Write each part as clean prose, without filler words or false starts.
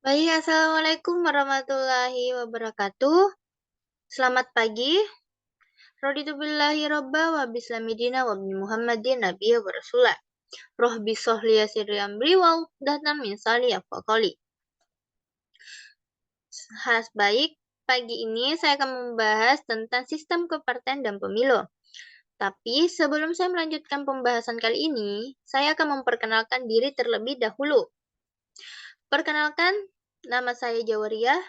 Baik, assalamualaikum warahmatullahi wabarakatuh. Selamat pagi. Raditu billahi robba wa bislami dina wa bi Muhammadin nabiyya wa rasulah. Rohbi sohli yasirri amri wa uqdatan min lisani yafqahu qawli. Baik, pagi ini saya akan membahas tentang sistem kepartean dan pemilu. Tapi sebelum saya melanjutkan pembahasan kali ini, saya akan memperkenalkan diri terlebih dahulu. Perkenalkan, nama saya Jawariah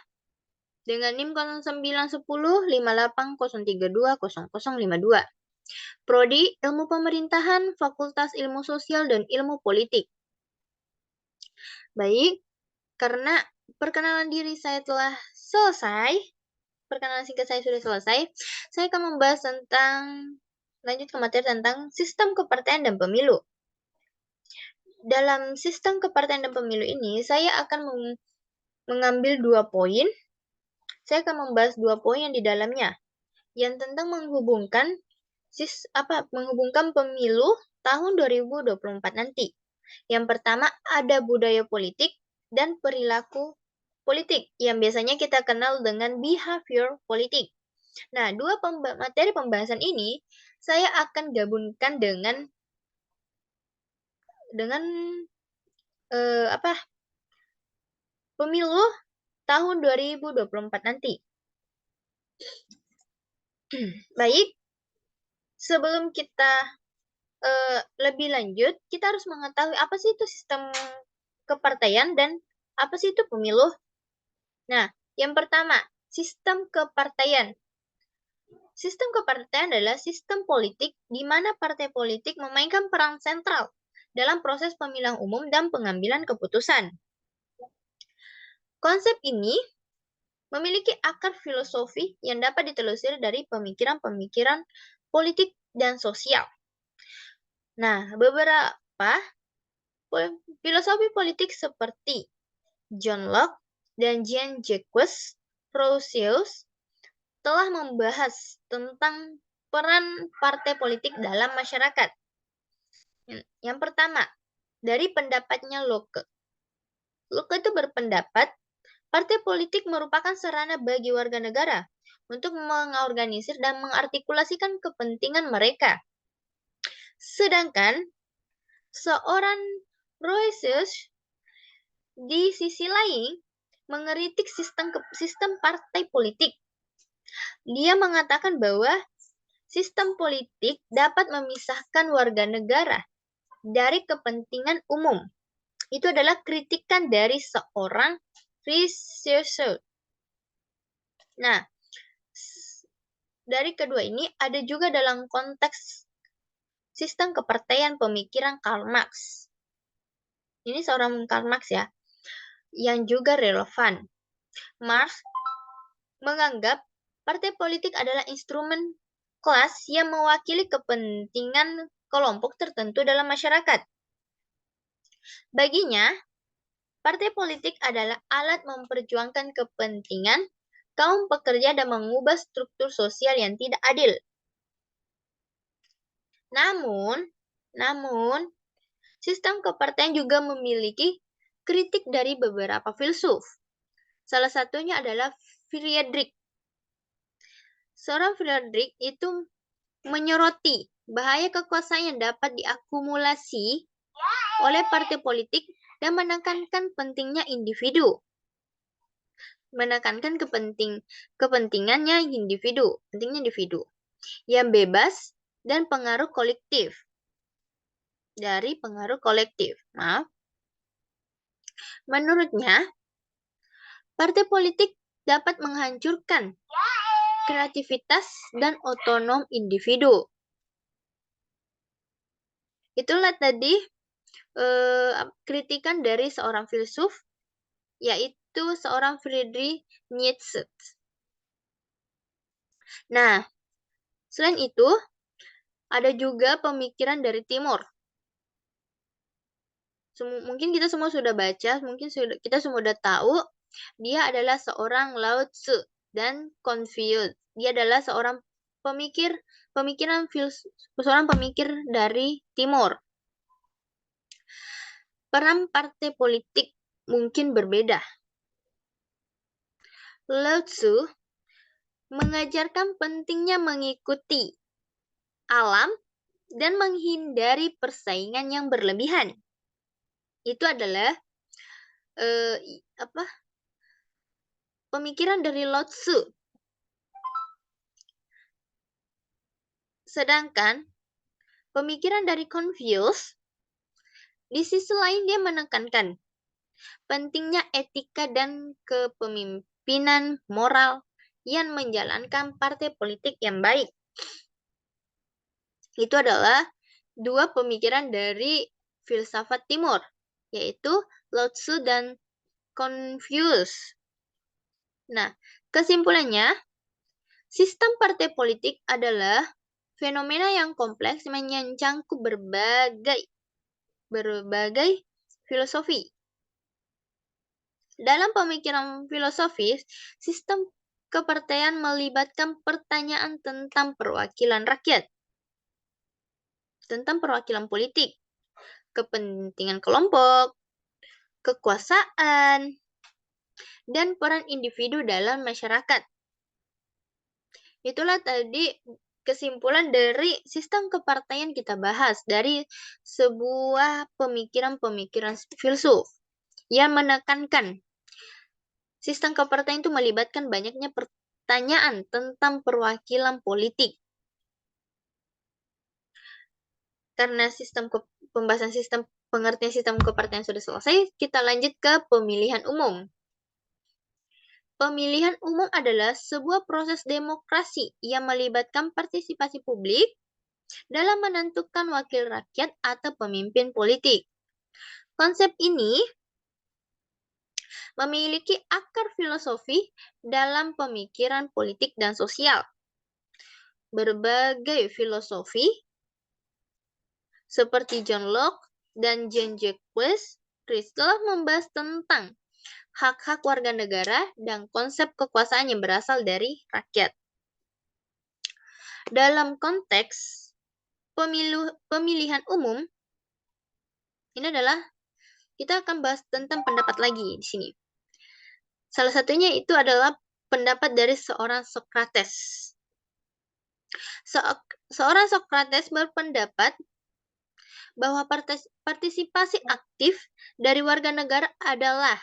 dengan NIM 09105803200052. Prodi Ilmu Pemerintahan, Fakultas Ilmu Sosial dan Ilmu Politik. Baik, karena perkenalan diri saya telah selesai, perkenalan singkat saya sudah selesai, saya akan membahas lanjut ke materi tentang sistem kepartean dan pemilu. Dalam sistem kepartean dan pemilu ini, saya akan mengambil 2 poin. Saya akan membahas 2 poin yang di dalamnya, yang tentang menghubungkan pemilu tahun 2024 nanti. Yang pertama ada budaya politik dan perilaku politik yang biasanya kita kenal dengan behavior politik. Nah, materi pembahasan ini saya akan gabungkan dengan pemilu tahun 2024 nanti. Baik, sebelum kita lebih lanjut, kita harus mengetahui apa sih itu sistem kepartaian dan apa sih itu pemilu. Nah, yang pertama, sistem kepartaian. Sistem kepartaian adalah sistem politik di mana partai politik memainkan peran sentral dalam proses pemilihan umum dan pengambilan keputusan. Konsep ini memiliki akar filosofi yang dapat ditelusuri dari pemikiran-pemikiran politik dan sosial. Nah, beberapa filosofi politik seperti John Locke dan Jean-Jacques Rousseau telah membahas tentang peran partai politik dalam masyarakat. Yang pertama, dari pendapatnya Locke. Locke itu berpendapat partai politik merupakan sarana bagi warga negara untuk mengorganisir dan mengartikulasikan kepentingan mereka. Sedangkan seorang Rousseau di sisi lain mengkritik sistem partai politik. Dia mengatakan bahwa sistem politik dapat memisahkan warga negara dari kepentingan umum. Itu adalah kritikan dari seorang Rousseau. Nah, dari kedua ini ada juga dalam konteks sistem kepartaian pemikiran Karl Marx. Ini seorang Karl Marx ya, yang juga relevan. Marx menganggap partai politik adalah instrumen kelas yang mewakili kepentingan kelompok tertentu dalam masyarakat. Baginya, partai politik adalah alat memperjuangkan kepentingan kaum pekerja dan mengubah struktur sosial yang tidak adil. Namun, sistem kepartaian juga memiliki kritik dari beberapa filsuf. Salah satunya adalah Friedrich. Seorang Friedrich itu menyoroti bahaya kekuasaan yang dapat diakumulasi oleh partai politik dan menekankan pentingnya individu. Pentingnya individu yang bebas dan pengaruh kolektif. Menurutnya, partai politik dapat menghancurkan kreativitas dan otonom individu. Itulah tadi kritikan dari seorang filsuf, yaitu seorang Friedrich Nietzsche. Nah, selain itu, ada juga pemikiran dari Timur. Mungkin kita semua sudah baca, kita semua sudah tahu, dia adalah seorang Lao Tzu dan Confucius. Dia adalah seorang pemikir dari Timur. Peran partai politik mungkin berbeda. Lao Tzu mengajarkan pentingnya mengikuti alam dan menghindari persaingan yang berlebihan. Itu adalah pemikiran dari Lao Tzu. Sedangkan pemikiran dari Confucius, di sisi lain dia menekankan pentingnya etika dan kepemimpinan moral yang menjalankan partai politik yang baik. Itu adalah dua pemikiran dari filsafat Timur, yaitu Lao Tzu dan Confucius. Nah, kesimpulannya, sistem partai politik adalah fenomena yang kompleks mencangkup berbagai filosofi. Dalam pemikiran filosofis, sistem kepartaian melibatkan pertanyaan tentang perwakilan rakyat, tentang perwakilan politik, kepentingan kelompok, kekuasaan, dan peran individu dalam masyarakat. Itulah tadi kesimpulan dari sistem kepartaian kita bahas dari sebuah pemikiran-pemikiran filsuf yang menekankan sistem kepartaian itu melibatkan banyaknya pertanyaan tentang perwakilan politik. Karena pembahasan pengertian sistem kepartaian sudah selesai, kita lanjut ke pemilihan umum. Pemilihan umum adalah sebuah proses demokrasi yang melibatkan partisipasi publik dalam menentukan wakil rakyat atau pemimpin politik. Konsep ini memiliki akar filosofi dalam pemikiran politik dan sosial. Berbagai filosofi seperti John Locke dan Jean-Jacques telah membahas tentang hak-hak warga negara dan konsep kekuasaan yang berasal dari rakyat. Dalam konteks pemilihan umum, ini adalah kita akan bahas tentang pendapat lagi di sini. Salah satunya itu adalah pendapat dari seorang Socrates. Seorang Socrates berpendapat bahwa partisipasi aktif dari warga negara adalah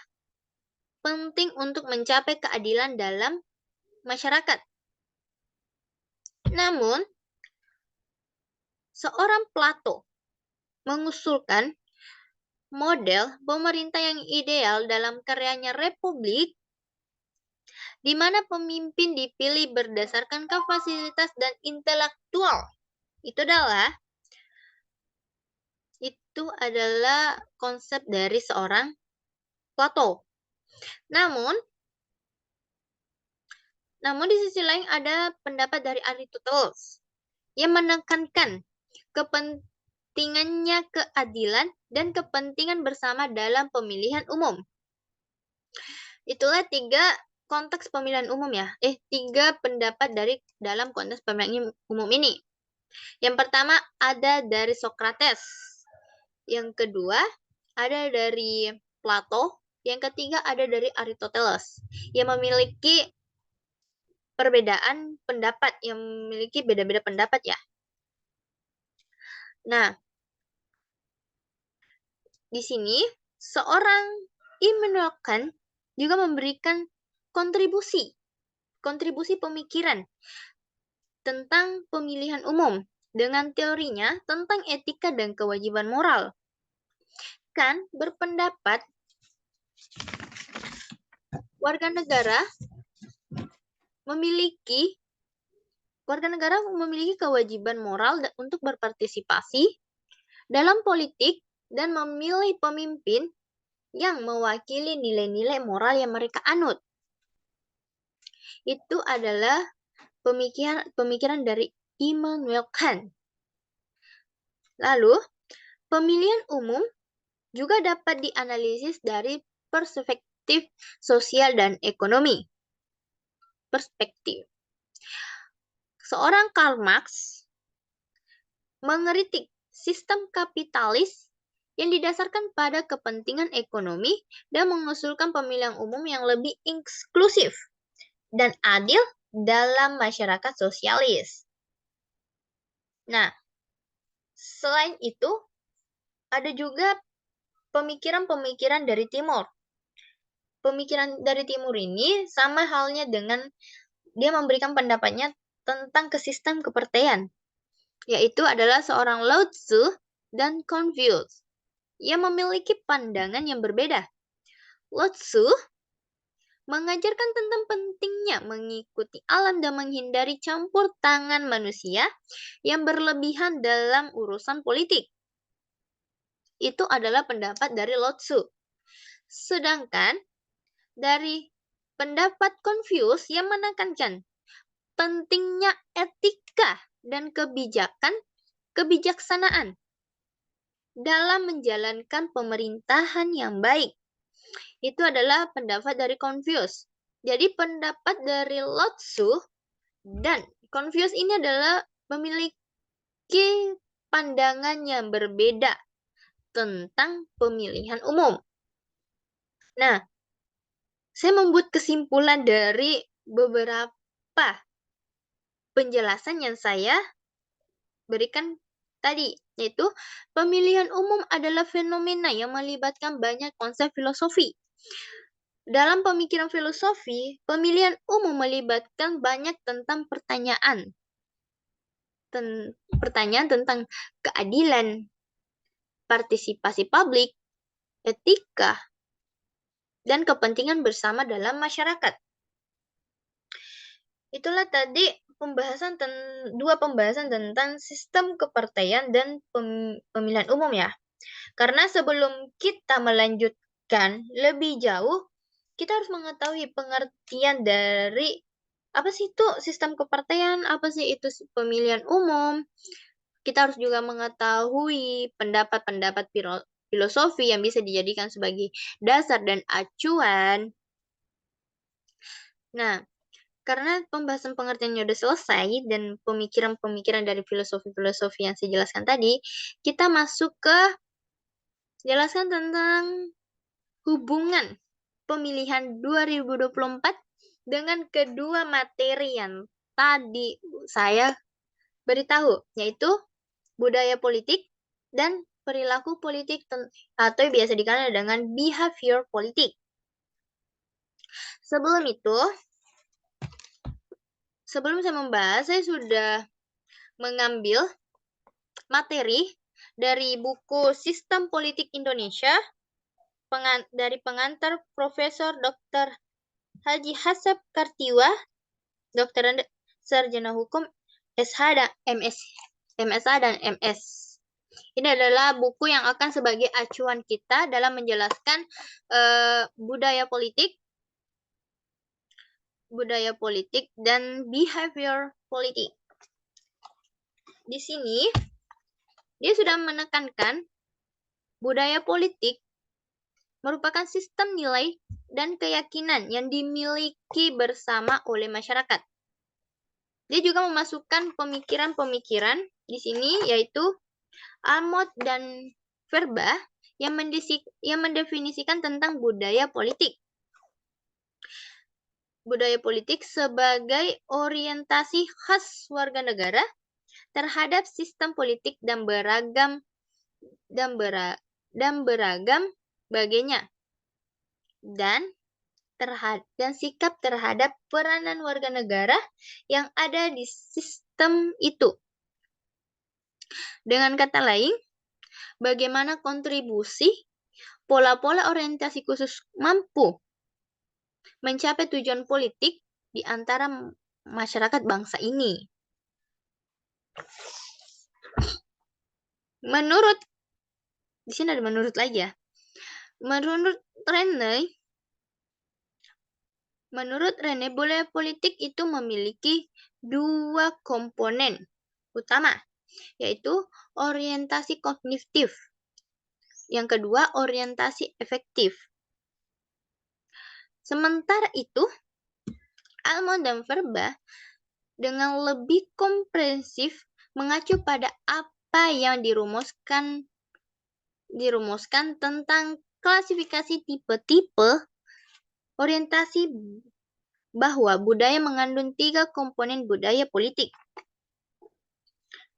penting untuk mencapai keadilan dalam masyarakat. Namun, seorang Plato mengusulkan model pemerintah yang ideal dalam karyanya Republik, di mana pemimpin dipilih berdasarkan kapasitas dan intelektual. Itu adalah konsep dari seorang Plato. Namun di sisi lain ada pendapat dari Aristoteles yang menekankan kepentingannya keadilan dan kepentingan bersama dalam pemilihan umum. Itulah 3 konteks pemilihan umum ya. 3 pendapat dalam konteks pemilihan umum ini. Yang pertama ada dari Socrates. Yang kedua ada dari Plato. Yang ketiga ada dari Aristoteles yang memiliki perbedaan pendapat, yang memiliki beda-beda pendapat ya. Nah, di sini seorang Immanuel Kant juga memberikan kontribusi pemikiran tentang pemilihan umum dengan teorinya tentang etika dan kewajiban moral. Kant berpendapat warga negara memiliki kewajiban moral untuk berpartisipasi dalam politik dan memilih pemimpin yang mewakili nilai-nilai moral yang mereka anut. Itu adalah pemikiran dari Immanuel Kant. Lalu, pemilihan umum juga dapat dianalisis dari perspektif sosial dan ekonomi. Seorang Karl Marx mengkritik sistem kapitalis yang didasarkan pada kepentingan ekonomi dan mengusulkan pemilihan umum yang lebih inklusif dan adil dalam masyarakat sosialis. Nah, selain itu, ada juga pemikiran-pemikiran dari Timur. Pemikiran dari Timur ini sama halnya dengan dia memberikan pendapatnya tentang sistem kepartaian, yaitu adalah seorang Lao Tzu dan Confucius yang memiliki pandangan yang berbeda. Lao Tzu mengajarkan tentang pentingnya mengikuti alam dan menghindari campur tangan manusia yang berlebihan dalam urusan politik. Itu adalah pendapat dari Lao Tzu. Sedangkan dari pendapat Confucius yang menekankan pentingnya etika dan kebijaksanaan dalam menjalankan pemerintahan yang baik. Itu adalah pendapat dari Confucius. Jadi pendapat dari Lao Tzu dan Confucius ini adalah memiliki pandangan yang berbeda tentang pemilihan umum. Nah, saya membuat kesimpulan dari beberapa penjelasan yang saya berikan tadi, yaitu pemilihan umum adalah fenomena yang melibatkan banyak konsep filosofi. Dalam pemikiran filosofi, pemilihan umum melibatkan banyak tentang pertanyaan tentang keadilan, partisipasi publik, etika, dan kepentingan bersama dalam masyarakat. Itulah tadi dua pembahasan tentang sistem kepartaian dan pemilihan umum ya. Karena sebelum kita melanjutkan lebih jauh, kita harus mengetahui pengertian dari apa sih itu sistem kepartaian, apa sih itu pemilihan umum. Kita harus juga mengetahui pendapat-pendapat filosofi yang bisa dijadikan sebagai dasar dan acuan. Nah, karena pembahasan pengertiannya udah selesai dan pemikiran-pemikiran dari filosofi-filosofi yang saya jelaskan tadi, kita masuk ke jelaskan tentang hubungan pemilihan 2024 dengan kedua materi yang tadi saya beritahu, yaitu budaya politik dan perilaku politik atau biasa dikenal dengan behavior politik. Sebelum saya membahas, saya sudah mengambil materi dari buku Sistem Politik Indonesia dari pengantar Profesor Dr. Haji Hasep Kartiwa, Dokter Sarjana Hukum SH dan MS, MSA dan MS. Ini adalah buku yang akan sebagai acuan kita dalam menjelaskan budaya politik dan behavior politik. Di sini dia sudah menekankan budaya politik merupakan sistem nilai dan keyakinan yang dimiliki bersama oleh masyarakat. Dia juga memasukkan pemikiran-pemikiran di sini, yaitu Almond dan Verba yang mendefinisikan tentang budaya politik. Budaya politik sebagai orientasi khas warga negara terhadap sistem politik dan beragam bagainya dan sikap terhadap peranan warga negara yang ada di sistem itu. Dengan kata lain, bagaimana kontribusi pola-pola orientasi khusus mampu mencapai tujuan politik di antara masyarakat bangsa ini. Di sini ada menurut lagi ya. Menurut Rene, budaya politik itu memiliki dua komponen utama, yaitu orientasi kognitif. Yang kedua, orientasi efektif. Sementara itu, Almond dan Verba dengan lebih komprehensif mengacu pada apa yang dirumuskan tentang klasifikasi tipe-tipe orientasi bahwa budaya mengandung 3 komponen budaya politik.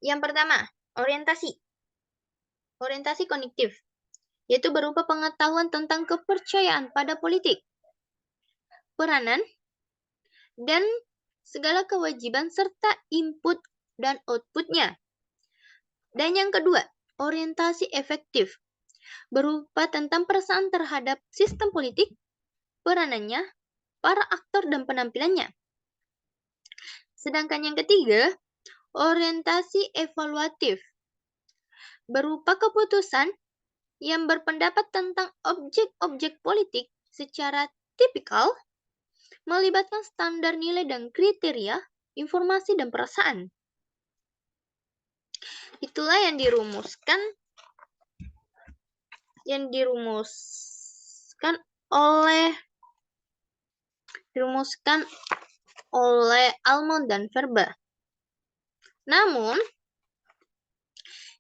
Yang pertama, orientasi. Orientasi kognitif, yaitu berupa pengetahuan tentang kepercayaan pada politik, peranan, dan segala kewajiban serta input dan outputnya. Dan yang kedua, orientasi efektif, berupa tentang perasaan terhadap sistem politik, peranannya, para aktor dan penampilannya. Sedangkan yang ketiga, orientasi evaluatif, berupa keputusan yang berpendapat tentang objek-objek politik secara tipikal, melibatkan standar nilai dan kriteria, informasi dan perasaan. Itulah yang dirumuskan oleh Almond dan Verba. Namun,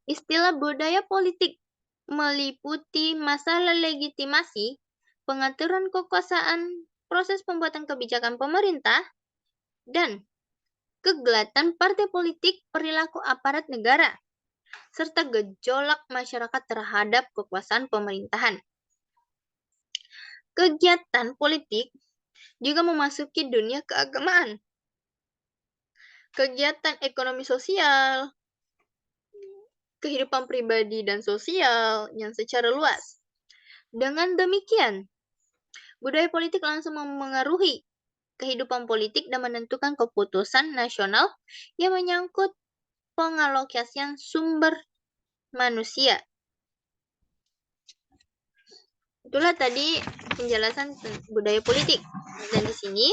istilah budaya politik meliputi masalah legitimasi, pengaturan kekuasaan, proses pembuatan kebijakan pemerintah, dan kegiatan partai politik, perilaku aparat negara, serta gejolak masyarakat terhadap kekuasaan pemerintahan. Kegiatan politik juga memasuki dunia keagamaan, kegiatan ekonomi sosial, kehidupan pribadi dan sosial yang secara luas. Dengan demikian, budaya politik langsung memengaruhi kehidupan politik dan menentukan keputusan nasional yang menyangkut pengalokasian sumber manusia. Itulah tadi penjelasan budaya politik. Dan di sini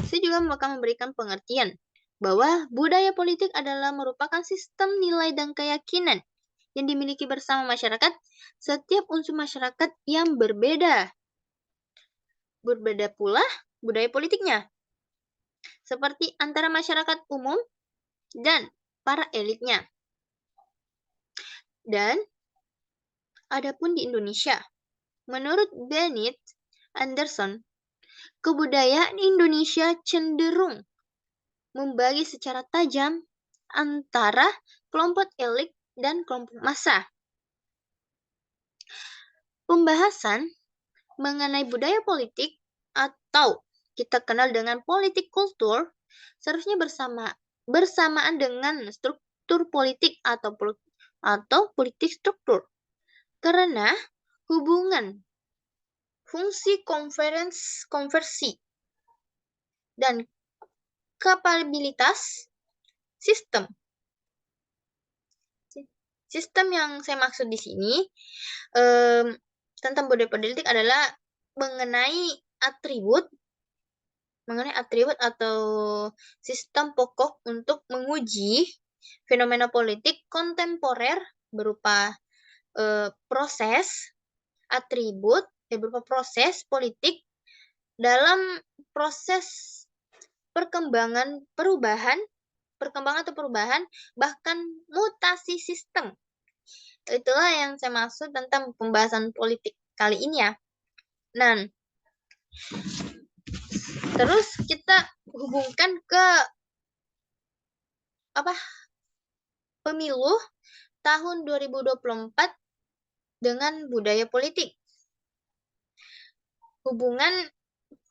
saya juga akan memberikan pengertian bahwa budaya politik adalah merupakan sistem nilai dan keyakinan yang dimiliki bersama masyarakat, setiap unsur masyarakat yang berbeda. Berbeda pula budaya politiknya, seperti antara masyarakat umum dan para elitnya. Dan adapun di Indonesia, menurut Bennet Anderson, kebudayaan Indonesia cenderung membagi secara tajam antara kelompok elit dan kelompok massa. Pembahasan mengenai budaya politik atau kita kenal dengan politik kultur seharusnya bersamaan dengan struktur politik atau politik struktur. Karena hubungan fungsi konversi dan kapabilitas sistem. Sistem yang saya maksud di sini tentang budaya politik adalah mengenai atribut atau sistem pokok untuk menguji fenomena politik kontemporer berupa proses politik dalam proses perkembangan atau perubahan, bahkan mutasi sistem. Itulah yang saya maksud tentang pembahasan politik kali ini ya. Nah, terus kita hubungkan ke pemilu tahun 2024 dengan budaya politik. Hubungan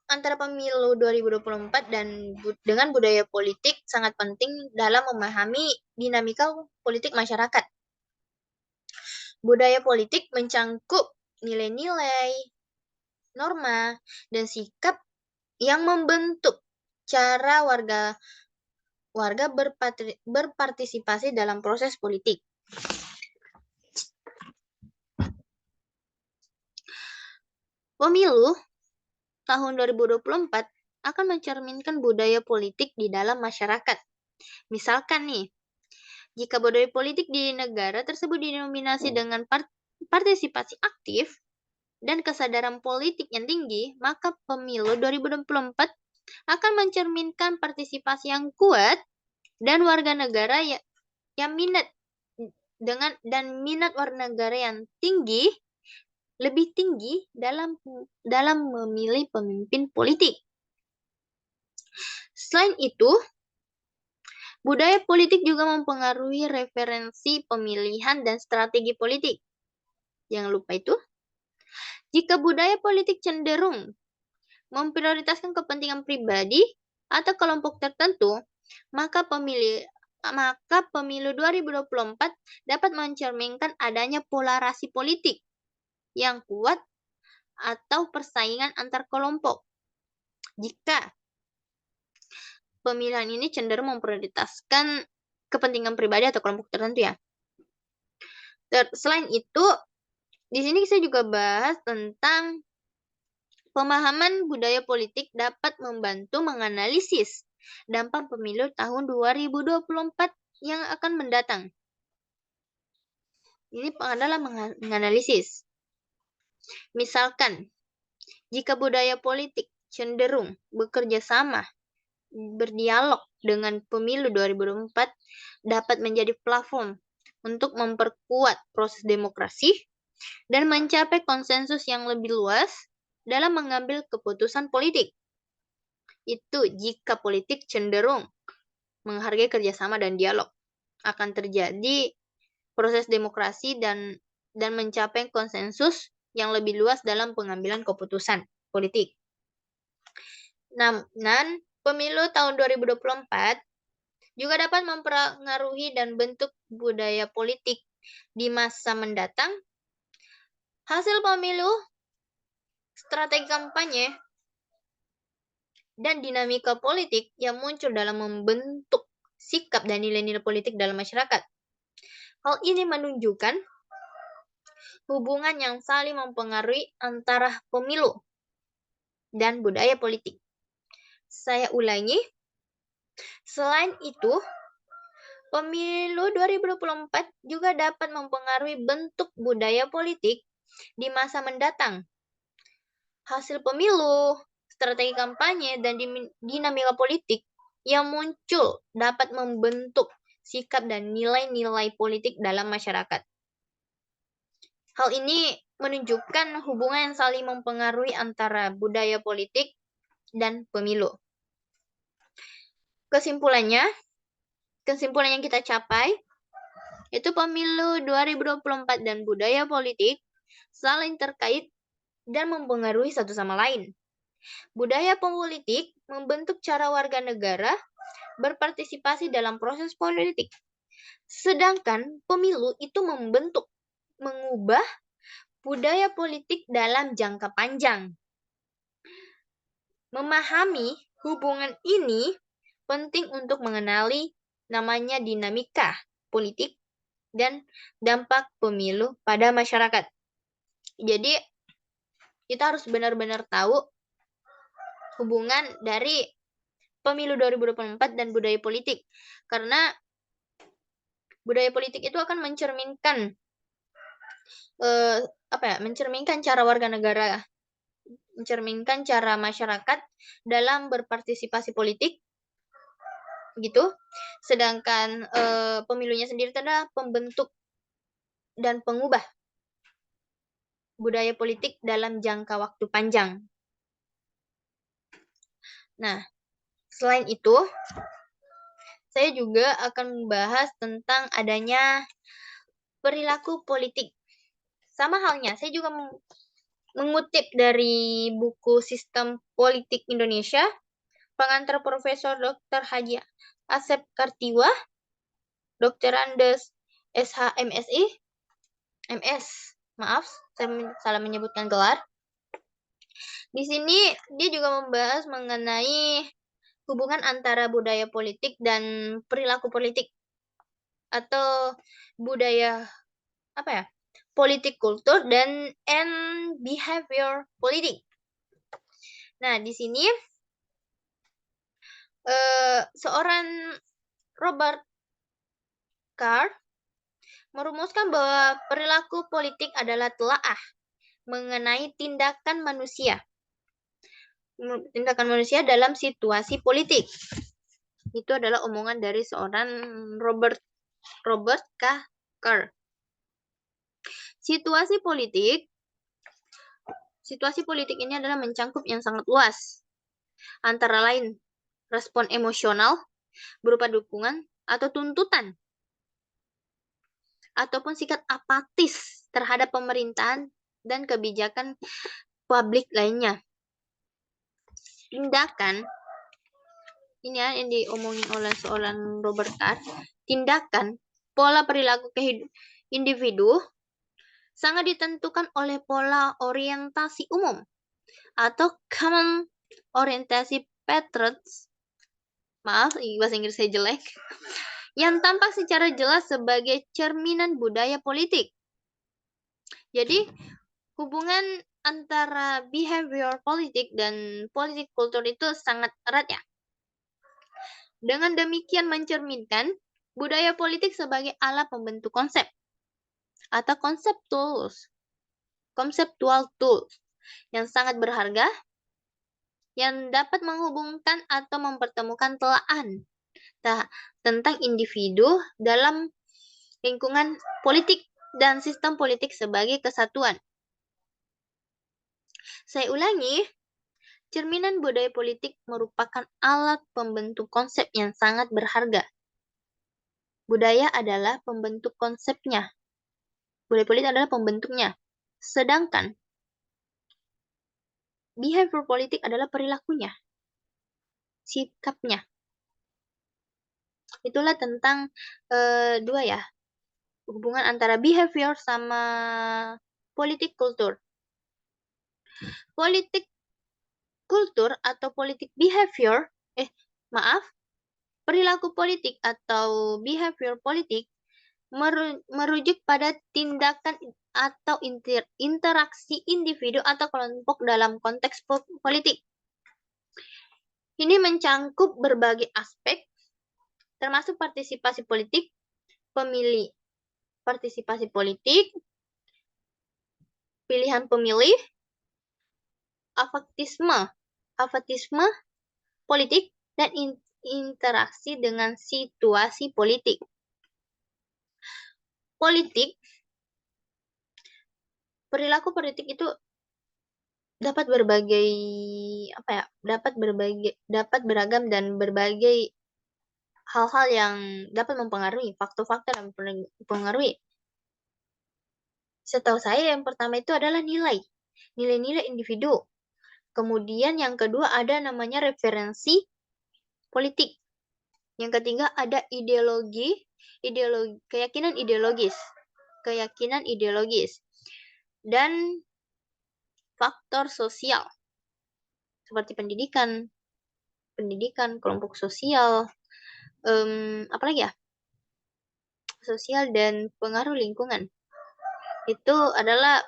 antara pemilu 2024 dan dengan budaya politik sangat penting dalam memahami dinamika politik masyarakat. Budaya politik mencangkup nilai-nilai, norma, dan sikap yang membentuk cara warga berpartisipasi dalam proses politik. Pemilu tahun 2024 akan mencerminkan budaya politik di dalam masyarakat. Misalkan nih, jika budaya politik di negara tersebut didominasi dengan partisipasi aktif dan kesadaran politik yang tinggi, maka pemilu 2024 akan mencerminkan partisipasi yang kuat dan warga negara yang minat warga negara yang lebih tinggi dalam memilih pemimpin politik. Selain itu, budaya politik juga mempengaruhi referensi pemilihan dan strategi politik. Jangan lupa itu. Jika budaya politik cenderung memprioritaskan kepentingan pribadi atau kelompok tertentu, maka pemilu 2024 dapat mencerminkan adanya polarasi politik yang kuat atau persaingan antar kelompok. Jika pemilihan ini cenderung memprioritaskan kepentingan pribadi atau kelompok tertentu ya. Selain itu, di sini saya juga bahas tentang pemahaman budaya politik dapat membantu menganalisis dampak pemilu tahun 2024 yang akan mendatang. Ini adalah menganalisis. Misalkan, jika budaya politik cenderung bekerja sama, berdialog dengan pemilu 2024 dapat menjadi platform untuk memperkuat proses demokrasi dan mencapai konsensus yang lebih luas dalam mengambil keputusan politik. Itu jika politik cenderung menghargai kerjasama dan dialog, akan terjadi proses demokrasi dan mencapai konsensus yang lebih luas dalam pengambilan keputusan politik. Namun, pemilu tahun 2024 juga dapat mempengaruhi dan bentuk budaya politik di masa mendatang. Hasil pemilu, strategi kampanye, dan dinamika politik yang muncul dalam membentuk sikap dan nilai-nilai politik dalam masyarakat. Hal ini menunjukkan hubungan yang saling mempengaruhi antara pemilu dan budaya politik. Saya ulangi, selain itu, pemilu 2024 juga dapat mempengaruhi bentuk budaya politik di masa mendatang. Hasil pemilu, strategi kampanye, dan dinamika politik yang muncul dapat membentuk sikap dan nilai-nilai politik dalam masyarakat. Hal ini menunjukkan hubungan yang saling mempengaruhi antara budaya politik dan pemilu. Kesimpulan yang kita capai, itu pemilu 2024 dan budaya politik saling terkait dan mempengaruhi satu sama lain. Budaya politik membentuk cara warga negara berpartisipasi dalam proses politik. Sedangkan pemilu itu mengubah budaya politik dalam jangka panjang. Memahami hubungan ini penting untuk mengenali namanya dinamika politik dan dampak pemilu pada masyarakat. Jadi, kita harus benar-benar tahu hubungan dari pemilu 2024 dan budaya politik. Karena budaya politik itu akan mencerminkan mencerminkan cara warga negara, mencerminkan cara masyarakat dalam berpartisipasi politik gitu. Sedangkan pemilunya sendiri adalah pembentuk dan pengubah budaya politik dalam jangka waktu panjang. Nah, selain itu, saya juga akan membahas tentang adanya perilaku politik. Sama halnya, saya juga mengutip dari buku Sistem Politik Indonesia, pengantar Profesor Dr. Haji Asep Kartiwa, Dr. Andes SH MSI, maaf, saya salah menyebutkan gelar. Di sini dia juga membahas mengenai hubungan antara budaya politik dan perilaku politik atau budaya politik kultur dan behavior politik. Nah, di sini seorang Robert Carr merumuskan bahwa perilaku politik adalah telaah mengenai tindakan manusia dalam situasi politik. Itu adalah omongan dari seorang Robert Carr. Situasi politik ini adalah mencangkup yang sangat luas. Antara lain, respon emosional berupa dukungan atau tuntutan, ataupun sikap apatis terhadap pemerintahan dan kebijakan publik lainnya. Tindakan, ini ya yang diomongin oleh seorang Robert Carr, tindakan, pola perilaku individu sangat ditentukan oleh pola orientasi umum atau common orientasi patterns, maaf bahasa Inggris saya jelek, yang tampak secara jelas sebagai cerminan budaya politik. Jadi hubungan antara behavior politik dan politik kultur itu sangat erat ya. Dengan demikian mencerminkan budaya politik sebagai alat pembentuk konsep atau conceptual tools yang sangat berharga yang dapat menghubungkan atau mempertemukan telaan tentang individu dalam lingkungan politik dan sistem politik sebagai kesatuan. Saya ulangi, cerminan budaya politik merupakan alat pembentuk konsep yang sangat berharga. Budaya adalah pembentuk konsepnya. Budaya politik adalah pembentuknya. Sedangkan behavior politik adalah perilakunya, sikapnya. Itulah tentang dua ya, hubungan antara behavior sama politik kultur. Politik kultur atau politik behavior, perilaku politik atau behavior politik merujuk pada tindakan atau interaksi individu atau kelompok dalam konteks politik. Ini mencangkup berbagai aspek, termasuk partisipasi politik, partisipasi politik, pilihan pemilih, afatisme politik, dan interaksi dengan situasi politik. Perilaku politik itu dapat beragam dan berbagai hal-hal yang dapat mempengaruhi, faktor-faktor yang mempengaruhi. Setahu saya yang pertama itu adalah nilai-nilai individu. Kemudian yang kedua ada namanya referensi politik. Yang ketiga ada keyakinan ideologis. Dan faktor sosial seperti pendidikan, kelompok sosial, apalagi ya? Sosial dan pengaruh lingkungan. Itu adalah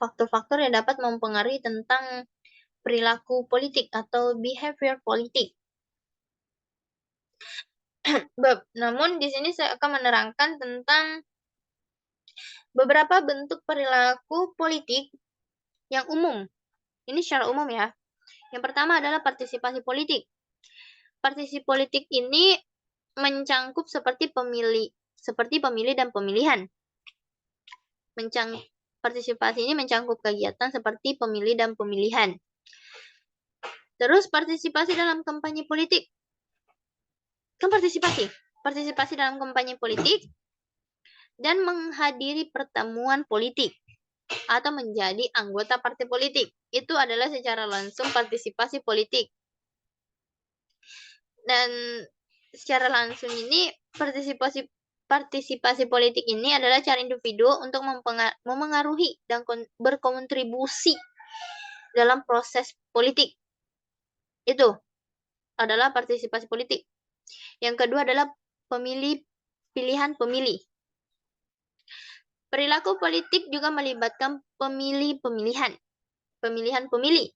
faktor-faktor yang dapat mempengaruhi tentang perilaku politik atau behavior politik. Namun di sini saya akan menerangkan tentang beberapa bentuk perilaku politik yang umum. Ini secara umum ya. Yang pertama adalah partisipasi politik. Partisipasi politik ini mencangkup seperti pemilih dan pemilihan. Partisipasi ini mencangkup kegiatan seperti pemilih dan pemilihan. Terus partisipasi dalam kampanye politik. Kan partisipasi dalam kampanye politik dan menghadiri pertemuan politik atau menjadi anggota partai politik. Itu adalah secara langsung partisipasi politik. Dan secara langsung ini partisipasi politik ini adalah cara individu untuk memengaruhi dan berkontribusi dalam proses politik. Itu adalah partisipasi politik. Yang kedua adalah pilihan pemilih. Perilaku politik juga melibatkan pemilihan pemilih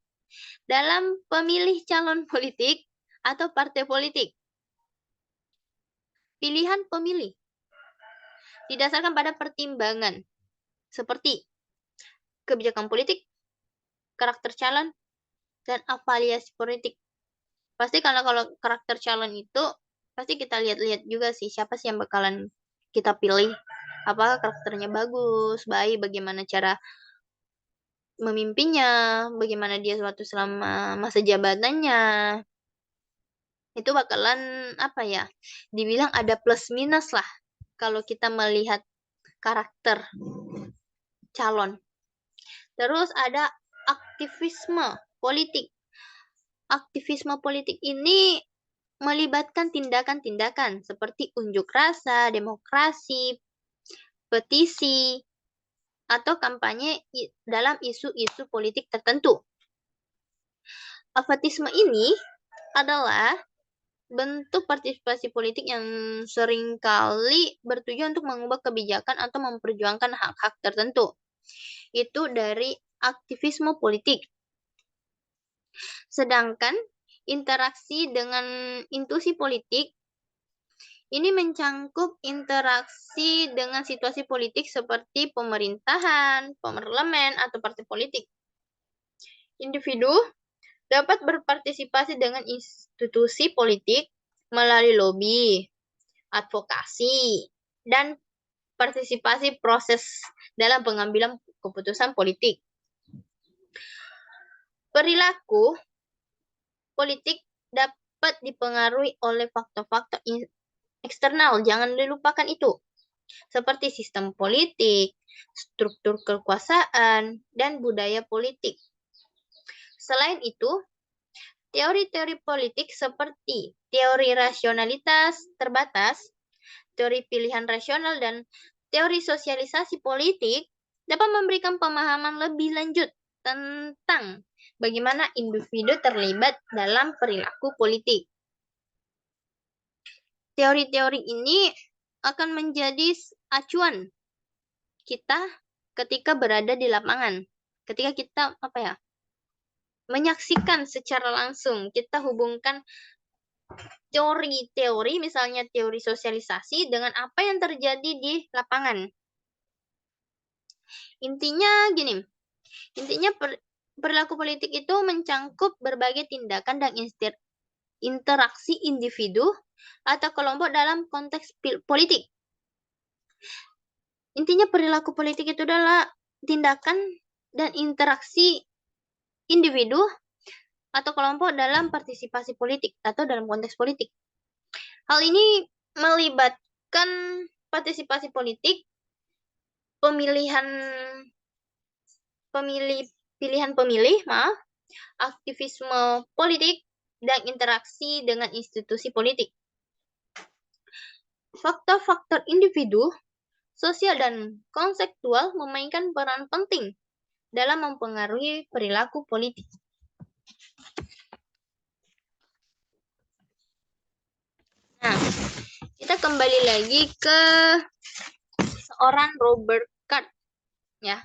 dalam pemilih calon politik atau partai politik. Pilihan pemilih didasarkan pada pertimbangan seperti kebijakan politik, karakter calon, dan afiliasi politik. Pasti kalau karakter calon itu pasti kita lihat-lihat juga sih siapa sih yang bakalan kita pilih. Apakah karakternya bagus, baik, bagaimana cara memimpinnya, bagaimana dia selama masa jabatannya. itu bakalan apa ya? Dibilang ada plus minus lah kalau kita melihat karakter calon. Terus ada aktivisme politik. Aktivisme politik ini melibatkan tindakan-tindakan seperti unjuk rasa, demokrasi, petisi, atau kampanye dalam isu-isu politik tertentu. Aktivisme ini adalah bentuk partisipasi politik yang seringkali bertujuan untuk mengubah kebijakan atau memperjuangkan hak-hak tertentu. Itu dari aktivisme politik. Sedangkan interaksi dengan intuisi politik ini mencangkup interaksi dengan situasi politik seperti pemerintahan, parlemen, atau partai politik. Individu dapat berpartisipasi dengan institusi politik melalui lobby, advokasi, dan partisipasi proses dalam pengambilan keputusan politik. Perilaku politik dapat dipengaruhi oleh faktor-faktor eksternal, jangan dilupakan itu, seperti sistem politik, struktur kekuasaan, dan budaya politik. Selain itu, teori-teori politik seperti teori rasionalitas terbatas, teori pilihan rasional, dan teori sosialisasi politik dapat memberikan pemahaman lebih lanjut tentang bagaimana individu terlibat dalam perilaku politik. Teori-teori ini akan menjadi acuan kita ketika berada di lapangan. Ketika kita menyaksikan secara langsung, kita hubungkan teori-teori, misalnya teori sosialisasi, dengan apa yang terjadi di lapangan. Intinya gini, perilaku politik itu mencangkup berbagai tindakan dan interaksi individu atau kelompok dalam konteks politik. Intinya perilaku politik itu adalah tindakan dan interaksi individu atau kelompok dalam partisipasi politik atau dalam konteks politik. Hal ini melibatkan partisipasi politik, pilihan pemilih, aktivisme politik, dan interaksi dengan institusi politik. Faktor-faktor individu, sosial, dan konseptual memainkan peran penting dalam mempengaruhi perilaku politik. Nah, kita kembali lagi ke seorang Robert Card, ya.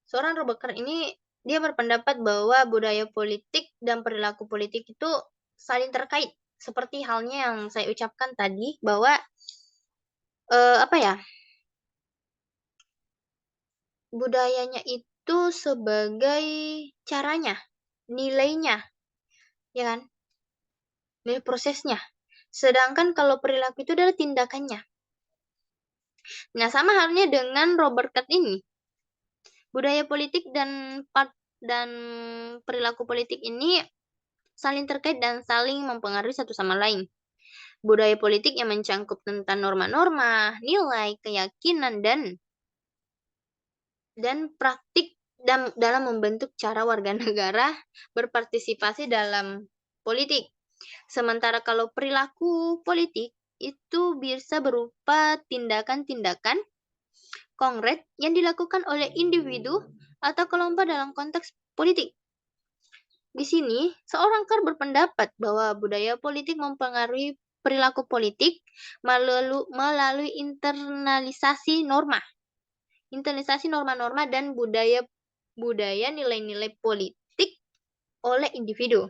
Seorang Robert Card ini dia berpendapat bahwa budaya politik dan perilaku politik itu saling terkait, seperti halnya yang saya ucapkan tadi bahwa budayanya itu sebagai caranya, nilainya, ya kan? Nilai prosesnya. Sedangkan kalau perilaku itu adalah tindakannya. Nah, sama halnya dengan Robert Card ini. Budaya politik dan perilaku politik ini saling terkait dan saling mempengaruhi satu sama lain. Budaya politik yang mencangkup tentang norma-norma, nilai, keyakinan, dan praktik dalam membentuk cara warga negara berpartisipasi dalam politik. Sementara kalau perilaku politik itu bisa berupa tindakan-tindakan konkret yang dilakukan oleh individu atau kelompok dalam konteks politik. Di sini, seorang Carr berpendapat bahwa budaya politik mempengaruhi perilaku politik melalui internalisasi norma-norma dan budaya nilai-nilai politik oleh individu.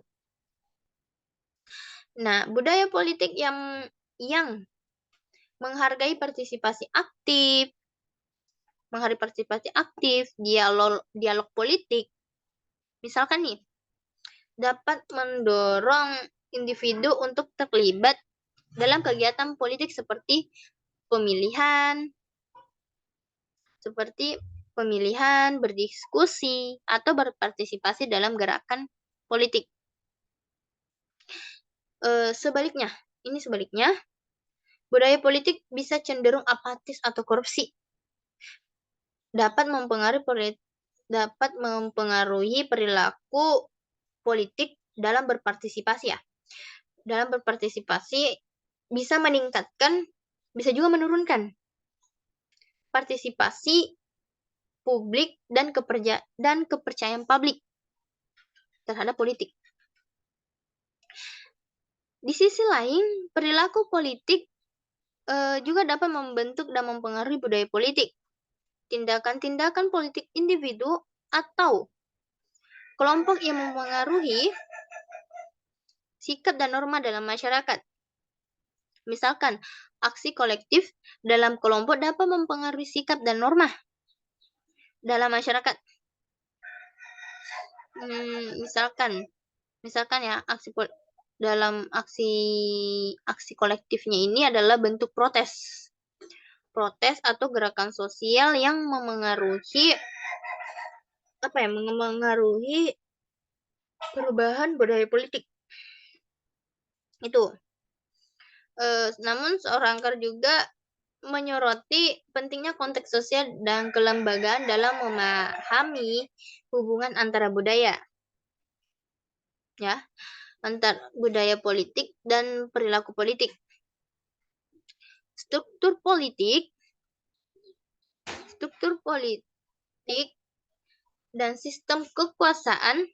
Nah, budaya politik yang menghargai partisipasi aktif, dialog politik, misalkan nih, dapat mendorong individu untuk terlibat dalam kegiatan politik seperti pemilihan, berdiskusi, atau berpartisipasi dalam gerakan politik. Sebaliknya, ini sebaliknya, budaya politik bisa cenderung apatis atau korupsi. Dapat mempengaruhi perilaku politik dalam berpartisipasi ya. Dalam berpartisipasi bisa meningkatkan, bisa juga menurunkan partisipasi publik dan kepercayaan publik terhadap politik. Di sisi lain, perilaku politik juga dapat membentuk dan mempengaruhi budaya politik. Tindakan-tindakan politik individu atau kelompok yang mempengaruhi sikap dan norma dalam masyarakat. Misalkan, aksi kolektif dalam kelompok dapat mempengaruhi sikap dan norma dalam masyarakat. Misalkan ya, dalam aksi kolektifnya ini adalah bentuk protes atau gerakan sosial yang memengaruhi perubahan budaya politik itu. Namun seorang angker juga menyoroti pentingnya konteks sosial dan kelembagaan dalam memahami hubungan antara budaya, ya, antar budaya politik dan perilaku politik. Struktur politik dan sistem kekuasaan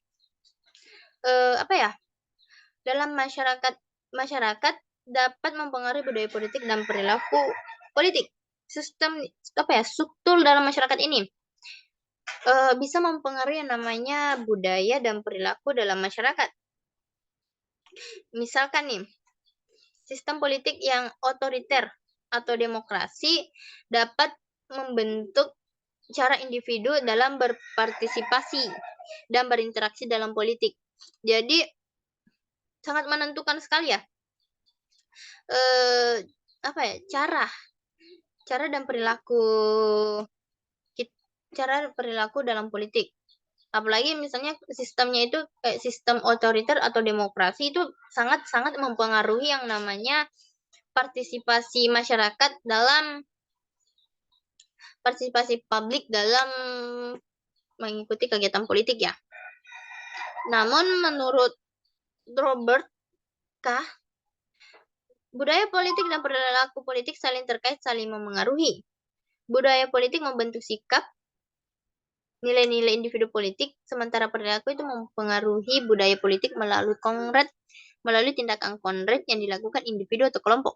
dalam masyarakat dapat mempengaruhi budaya politik dan perilaku politik. Struktur dalam masyarakat ini bisa mempengaruhi yang namanya budaya dan perilaku dalam masyarakat. Misalkan nih, sistem politik yang otoriter atau demokrasi dapat membentuk cara individu dalam berpartisipasi dan berinteraksi dalam politik. Jadi sangat menentukan sekali ya cara dan perilaku dalam politik. Apalagi misalnya sistemnya itu sistem otoriter atau demokrasi itu sangat-sangat mempengaruhi yang namanya partisipasi masyarakat dalam partisipasi publik dalam mengikuti kegiatan politik ya. Namun menurut Robert K., budaya politik dan perilaku politik saling terkait, saling memengaruhi. Budaya politik membentuk sikap, nilai-nilai individu politik, sementara perilaku itu mempengaruhi budaya politik melalui tindakan konkret yang dilakukan individu atau kelompok.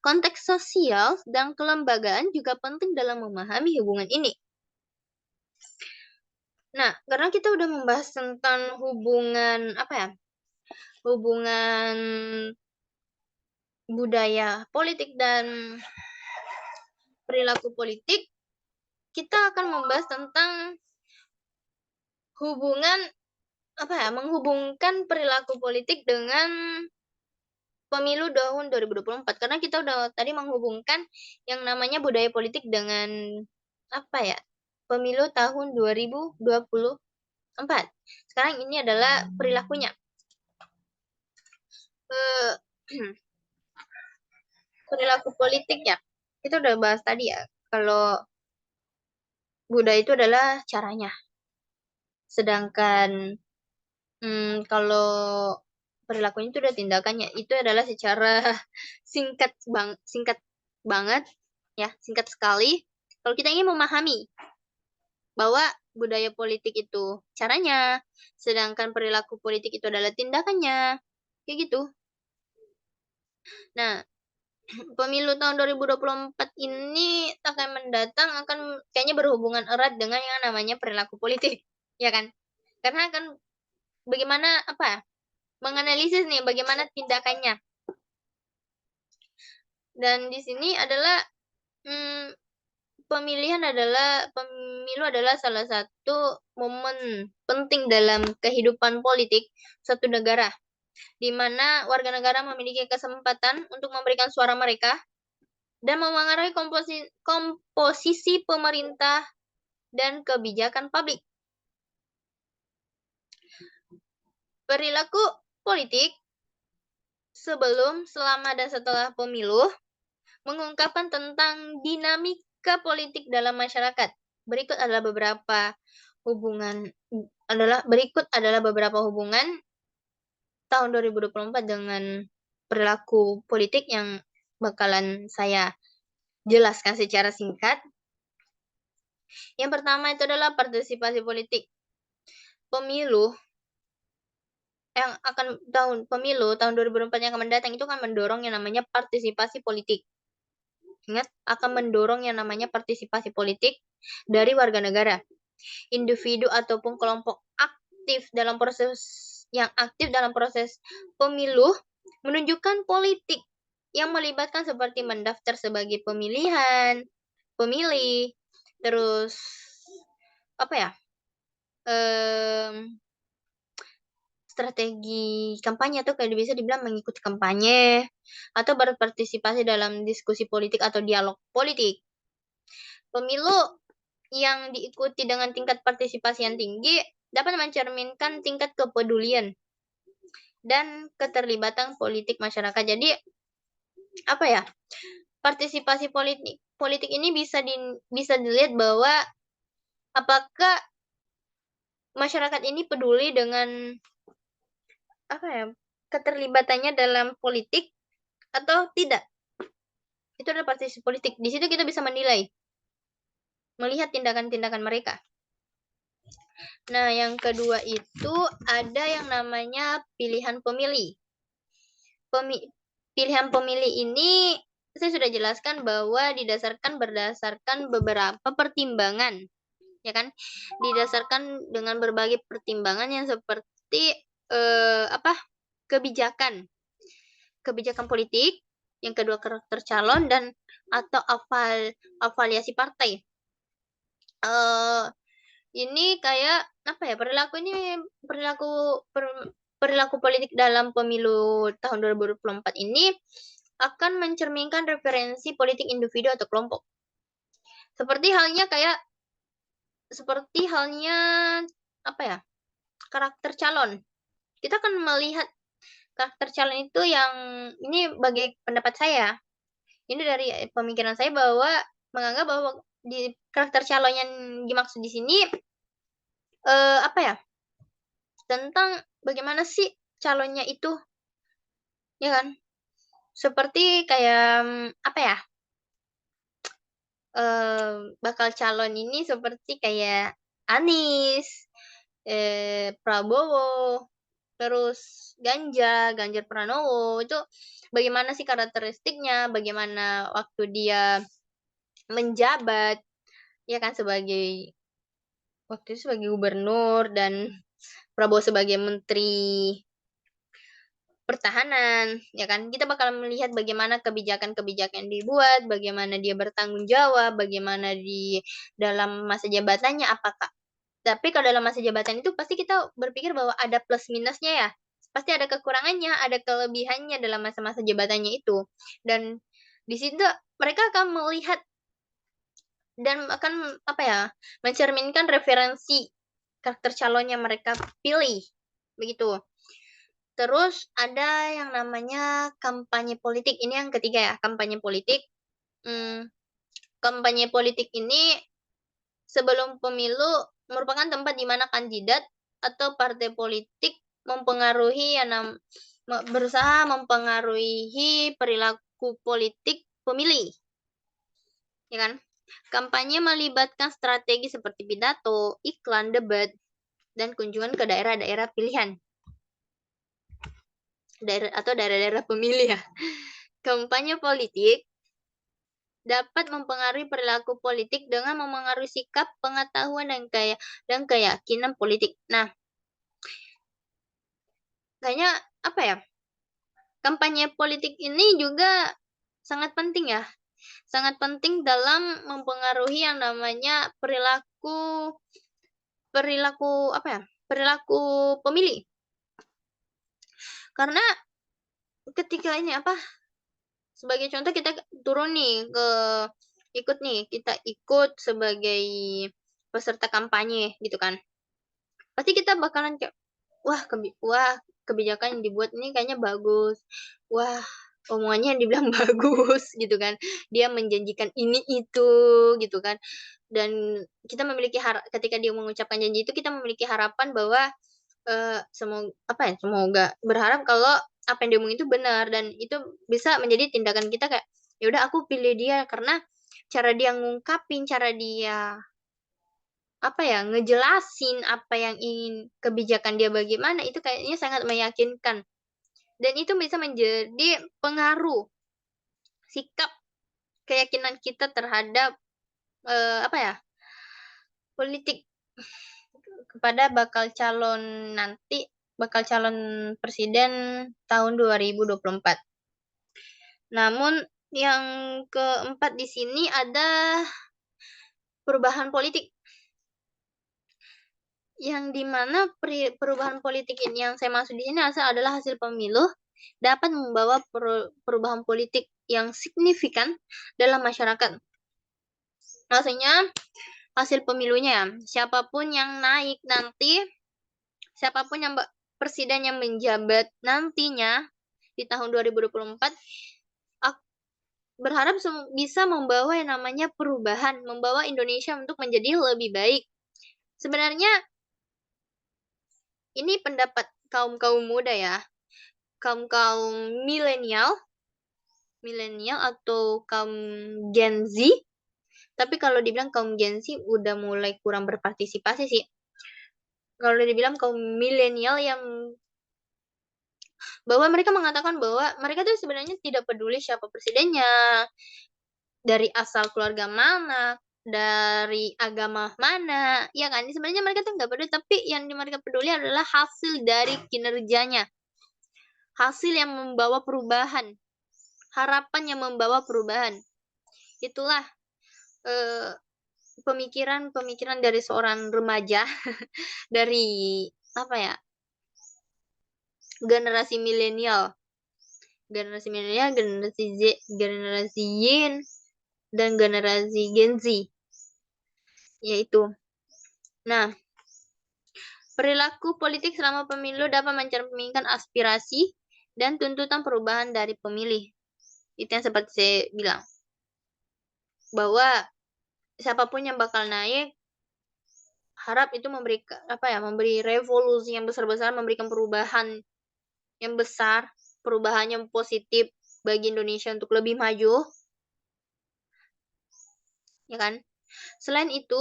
Konteks sosial dan kelembagaan juga penting dalam memahami hubungan ini. Nah, karena kita udah membahas tentang hubungan budaya politik dan perilaku politik, kita akan membahas tentang menghubungkan perilaku politik dengan pemilu tahun 2024. Karena kita udah tadi menghubungkan yang namanya budaya politik dengan pemilu tahun 2024. Sekarang ini adalah perilakunya. Perilaku politik ya, kita udah bahas tadi ya, kalau budaya itu adalah caranya. Sedangkan kalau perilakunya itu udah tindakannya. Itu adalah secara singkat banget ya, singkat sekali. Kalau kita ingin memahami bahwa budaya politik itu caranya, sedangkan perilaku politik itu adalah tindakannya, kayak gitu. Nah, pemilu tahun 2024 ini akan mendatang akan kayaknya berhubungan erat dengan yang namanya perilaku politik, ya kan? Karena akan bagaimana menganalisis nih bagaimana tindakannya. Dan di sini adalah pemilu adalah salah satu momen penting dalam kehidupan politik suatu negara, di mana warga negara memiliki kesempatan untuk memberikan suara mereka dan memengaruhi komposisi pemerintah dan kebijakan publik. Perilaku politik sebelum, selama, dan setelah pemilu mengungkapkan tentang dinamika politik dalam masyarakat. Berikut adalah beberapa hubungan tahun 2024 dengan perilaku politik yang bakalan saya jelaskan secara singkat. Yang pertama itu adalah partisipasi politik. Pemilu tahun 2024 yang akan mendatang itu akan mendorong yang namanya partisipasi politik. Ingat, akan mendorong yang namanya partisipasi politik dari warga negara, individu ataupun kelompok aktif dalam proses pemilu menunjukkan politik yang melibatkan seperti mendaftar sebagai pemilih, terus strategi kampanye atau kayak bisa dibilang mengikuti kampanye atau berpartisipasi dalam diskusi politik atau dialog politik. Pemilu yang diikuti dengan tingkat partisipasi yang tinggi dapat mencerminkan tingkat kepedulian dan keterlibatan politik masyarakat. Jadi partisipasi politik ini bisa dilihat bahwa apakah masyarakat ini peduli dengan keterlibatannya dalam politik atau tidak. Itu adalah partisipasi politik. Di situ kita bisa menilai, melihat tindakan-tindakan mereka. Nah, yang kedua itu ada yang namanya pilihan pemilih. Pilihan pemilih ini saya sudah jelaskan bahwa berdasarkan beberapa pertimbangan, ya kan? Didasarkan dengan berbagai pertimbangan yang seperti kebijakan politik, yang kedua karakter calon, dan atau afiliasi partai. Ini kayak perilaku politik dalam pemilu tahun 2024 ini akan mencerminkan referensi politik individu atau kelompok. Seperti halnya karakter calon. Kita akan melihat karakter calon itu yang ini bagi pendapat saya. Ini dari pemikiran saya bahwa menganggap bahwa di karakter calon yang dimaksud di sini tentang bagaimana sih calonnya itu, ya kan? Seperti kayak bakal calon ini seperti kayak Anies, Prabowo, terus Ganjar Pranowo, itu bagaimana sih karakteristiknya, bagaimana waktu dia menjabat, ya kan, waktu itu sebagai gubernur dan Prabowo sebagai menteri pertahanan, ya kan. Kita bakal melihat bagaimana kebijakan-kebijakan yang dibuat, bagaimana dia bertanggung jawab, bagaimana di dalam masa jabatannya tapi kalau dalam masa jabatan itu pasti kita berpikir bahwa ada plus minusnya ya. Pasti ada kekurangannya, ada kelebihannya dalam masa-masa jabatannya itu. Dan di situ mereka akan melihat dan akan mencerminkan referensi karakter calon yang mereka pilih, begitu. Terus ada yang namanya kampanye politik. Ini yang ketiga ya, kampanye politik. Kampanye politik ini sebelum pemilu merupakan tempat di mana kandidat atau partai politik berusaha mempengaruhi perilaku politik pemilih, ya kan? Kampanye melibatkan strategi seperti pidato, iklan, debat, dan kunjungan ke daerah-daerah pilihan. Daerah-daerah pemilih ya. Kampanye politik dapat mempengaruhi perilaku politik dengan memengaruhi sikap, pengetahuan, dan keyakinan politik. Nah, kayaknya kampanye politik ini juga sangat penting ya. Sangat penting dalam mempengaruhi yang namanya perilaku pemilih. Karena ketika sebagai contoh kita turun nih kita ikut sebagai peserta kampanye gitu kan. Pasti kita bakalan kayak wah kebijakan yang dibuat ini kayaknya bagus. Wah, omongannya yang dibilang bagus gitu kan. Dia menjanjikan ini itu gitu kan. Dan kita memiliki ketika dia mengucapkan janji itu kita memiliki harapan bahwa semoga berharap kalau apa yang dia omongin itu benar dan itu bisa menjadi tindakan kita kayak, ya udah aku pilih dia karena cara dia ngungkapin, cara dia ngejelasin apa yang ingin kebijakan dia bagaimana, itu kayaknya sangat meyakinkan. Dan itu bisa menjadi pengaruh sikap keyakinan kita terhadap, politik kepada bakal calon presiden tahun 2024. Namun yang keempat di sini ada perubahan politik. Yang dimana perubahan politik ini yang saya maksud di sini adalah hasil pemilu dapat membawa perubahan politik yang signifikan dalam masyarakat. Maksudnya hasil pemilunya ya, siapapun yang naik nanti, siapapun yang presiden yang menjabat nantinya di tahun 2024 berharap bisa membawa yang namanya perubahan, membawa Indonesia untuk menjadi lebih baik. Sebenarnya ini pendapat kaum-kaum muda ya, kaum-kaum milenial atau kaum Gen Z. Tapi kalau dibilang kaum Gen Z udah mulai kurang berpartisipasi sih. Kalau dibilang kaum milenial yang bahwa mereka mengatakan bahwa mereka tuh sebenarnya tidak peduli siapa presidennya, dari asal keluarga mana, dari agama mana, ya kan? Sebenarnya mereka tuh nggak peduli, tapi yang mereka peduli adalah hasil dari kinerjanya, hasil yang membawa perubahan, harapan yang membawa perubahan. Itulah pemikiran dari seorang remaja dari generasi milenial, generasi Z, generasi Yin, dan generasi Gen Z, yaitu. Nah, perilaku politik selama pemilu dapat mencerminkan aspirasi dan tuntutan perubahan dari pemilih. Itu yang seperti saya bilang. Bahwa siapapun yang bakal naik, harap itu memberi revolusi yang besar-besar, memberikan perubahan yang besar, perubahan yang positif bagi Indonesia untuk lebih maju. Ya kan? Selain itu,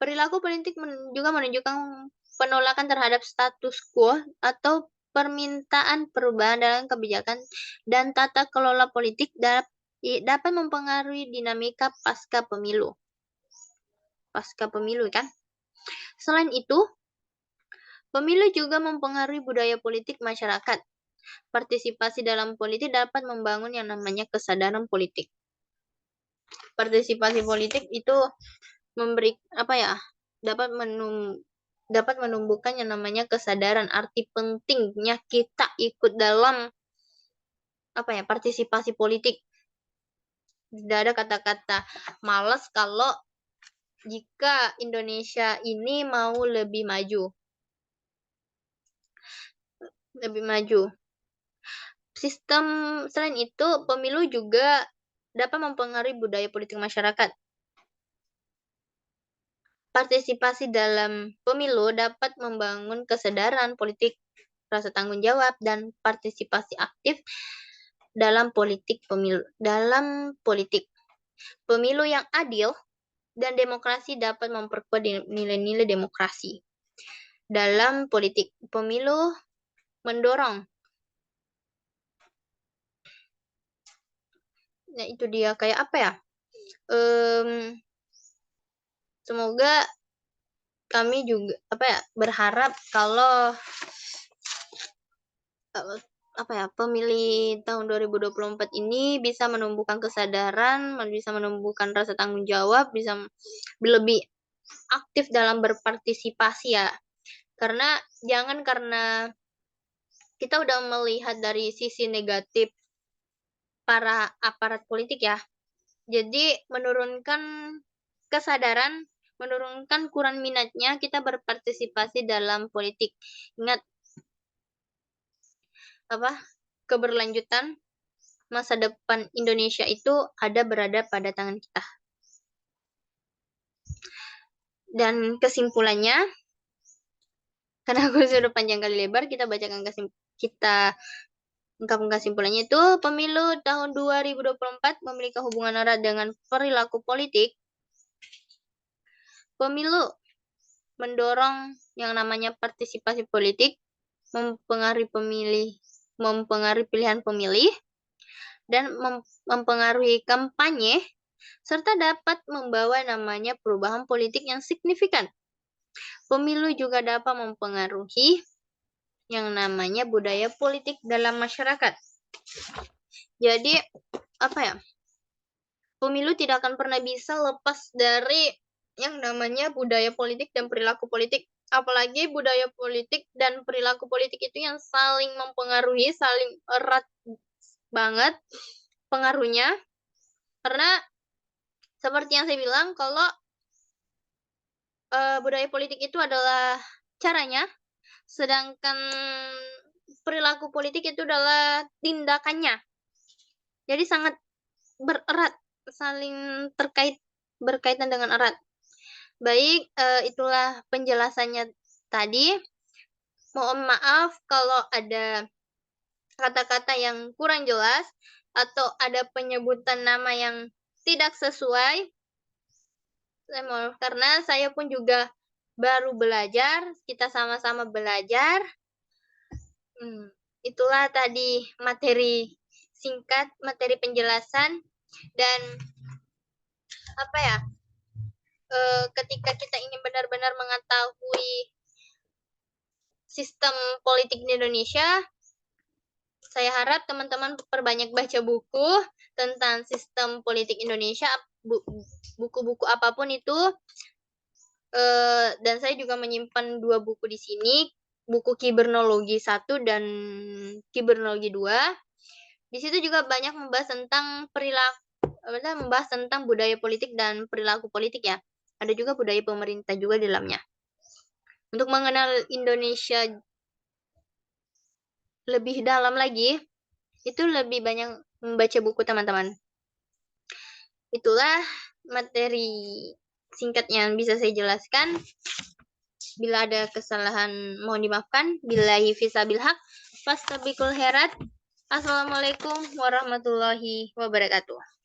perilaku politik juga menunjukkan penolakan terhadap status quo atau permintaan perubahan dalam kebijakan dan tata kelola politik dapat mempengaruhi dinamika pasca pemilu kan. Selain itu, pemilu juga mempengaruhi budaya politik masyarakat. Partisipasi dalam politik dapat membangun yang namanya kesadaran politik. Partisipasi politik itu memberi dapat menumbuhkan yang namanya kesadaran arti pentingnya kita ikut dalam partisipasi politik. Tidak ada kata-kata malas kalau jika Indonesia ini mau lebih maju. Selain itu, pemilu juga dapat mempengaruhi budaya politik masyarakat. Partisipasi dalam pemilu dapat membangun kesadaran politik, rasa tanggung jawab, dan partisipasi aktif dalam politik. Pemilu yang adil dan demokrasi dapat memperkuat nilai-nilai demokrasi. Dalam politik, pemilu mendorong. Nah, itu dia kayak semoga kami juga berharap kalau pemilih tahun 2024 ini bisa menumbuhkan kesadaran, bisa menumbuhkan rasa tanggung jawab, bisa lebih aktif dalam berpartisipasi ya. Karena jangan karena kita udah melihat dari sisi negatif para aparat politik ya. Jadi menurunkan kesadaran menurunkan kurang minatnya kita berpartisipasi dalam politik. Ingat keberlanjutan masa depan Indonesia itu berada pada tangan kita. Dan kesimpulannya, karena aku sudah panjang kali lebar, kita bacakan kita ungkapkan kesimpulannya itu, pemilu tahun 2024 memiliki hubungan erat dengan perilaku politik. Pemilu mendorong yang namanya partisipasi politik, mempengaruhi pilihan pemilih, dan mempengaruhi kampanye, serta dapat membawa namanya perubahan politik yang signifikan. Pemilu juga dapat mempengaruhi yang namanya budaya politik dalam masyarakat. Jadi, pemilu tidak akan pernah bisa lepas dari yang namanya budaya politik dan perilaku politik. Apalagi budaya politik dan perilaku politik itu yang saling mempengaruhi, saling erat banget pengaruhnya. Karena seperti yang saya bilang, kalau budaya politik itu adalah caranya, sedangkan perilaku politik itu adalah tindakannya. Jadi sangat bererat, saling berkaitan dengan erat. Baik, itulah penjelasannya tadi. Mohon maaf kalau ada kata-kata yang kurang jelas atau ada penyebutan nama yang tidak sesuai. Saya mohon, karena saya pun juga baru belajar, kita sama-sama belajar. Itulah tadi materi singkat, materi penjelasan, dan ketika kita ingin benar-benar mengetahui sistem politik di Indonesia, saya harap teman-teman perbanyak baca buku tentang sistem politik Indonesia, buku-buku apapun itu. Dan saya juga menyimpan 2 buku di sini, buku Kibernologi 1 dan Kibernologi 2. Di situ juga banyak membahas tentang membahas tentang budaya politik dan perilaku politik ya. Ada juga budaya pemerintah juga di dalamnya. Untuk mengenal Indonesia lebih dalam lagi, itu lebih banyak membaca buku teman-teman. Itulah materi singkat yang bisa saya jelaskan. Bila ada kesalahan mohon dimaafkan. Billahi fisabil haq. Fastabiqul khairat. Assalamualaikum warahmatullahi wabarakatuh.